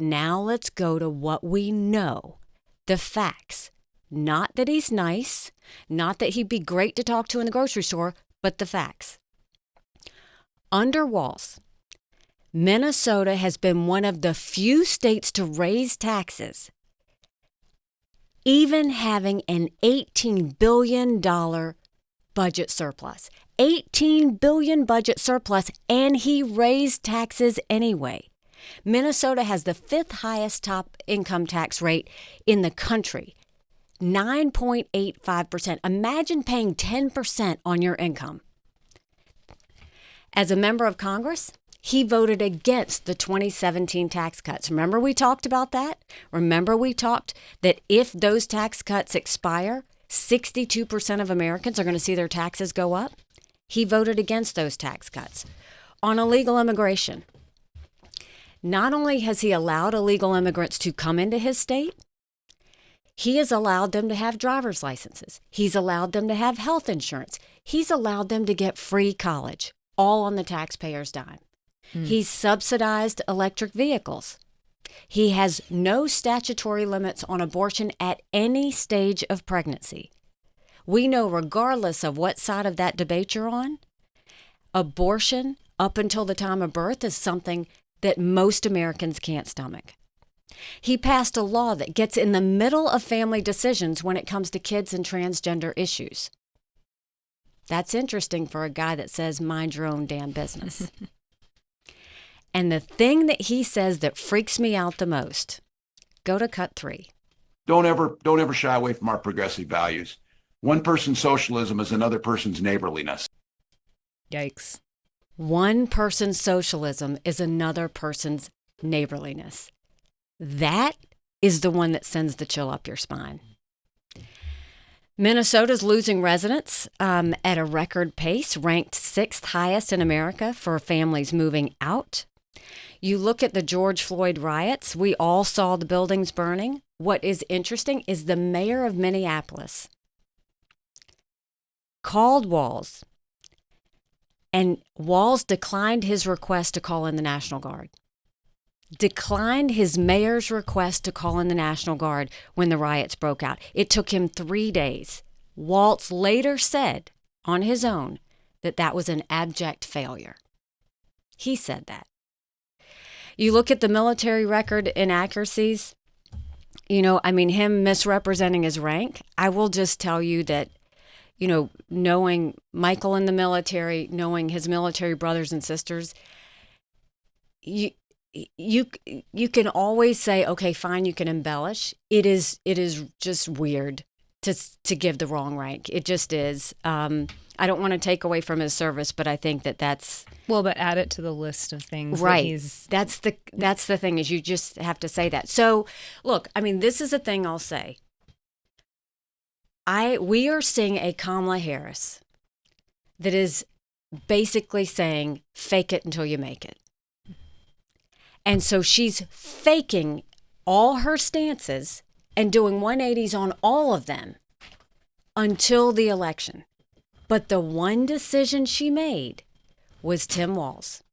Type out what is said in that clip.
now let's go to what we know, the facts. Not that he's nice, not that he'd be great to talk to in the grocery store, but the facts. Under Walz, Minnesota has been one of the few states to raise taxes, even having an $18 billion budget surplus. $18 billion budget surplus, and he raised taxes anyway. Minnesota has the 5th highest top income tax rate in the country, 9.85%. Imagine paying 10% on your income. As a member of Congress, he voted against the 2017 tax cuts. Remember we talked about that? Remember we talked that if those tax cuts expire, 62% of Americans are going to see their taxes go up? He voted against those tax cuts. On illegal immigration, not only has he allowed illegal immigrants to come into his state, he has allowed them to have driver's licenses. He's allowed them to have health insurance. He's allowed them to get free college, all on the taxpayer's dime. He's subsidized electric vehicles. He has no statutory limits on abortion at any stage of pregnancy. We know, regardless of what side of that debate you're on, abortion up until the time of birth is something that most Americans can't stomach. He passed a law that gets in the middle of family decisions when it comes to kids and transgender issues. That's interesting for a guy that says, mind your own damn business. And the thing that he says that freaks me out the most, go to cut 3. Don't ever shy away from our progressive values. One person's socialism is another person's neighborliness. Yikes. One person's socialism is another person's neighborliness. That is the one that sends the chill up your spine. Minnesota's losing residents at a record pace, ranked 6th highest in America for families moving out. You look at the George Floyd riots, we all saw the buildings burning. What is interesting is the mayor of Minneapolis called Walz, and Walz declined his request to call in the National Guard. Declined his mayor's request to call in the National Guard when the riots broke out. It took him 3 days. Walz later said on his own that that was an abject failure. He said that. You look at the military record inaccuracies, him misrepresenting his rank. I will just tell you that, knowing Michael in the military, knowing his military brothers and sisters, you can always say, okay, fine, you can embellish. It is just weird to give the wrong rank. It just is. I don't want to take away from his service, but I think that's but add it to the list of things. Right. That's the thing, is you just have to say that. So look, this is a thing I'll say. We are seeing a Kamala Harris that is basically saying, fake it until you make it. And so she's faking all her stances and doing 180s on all of them until the election. But the one decision she made was Tim Walz.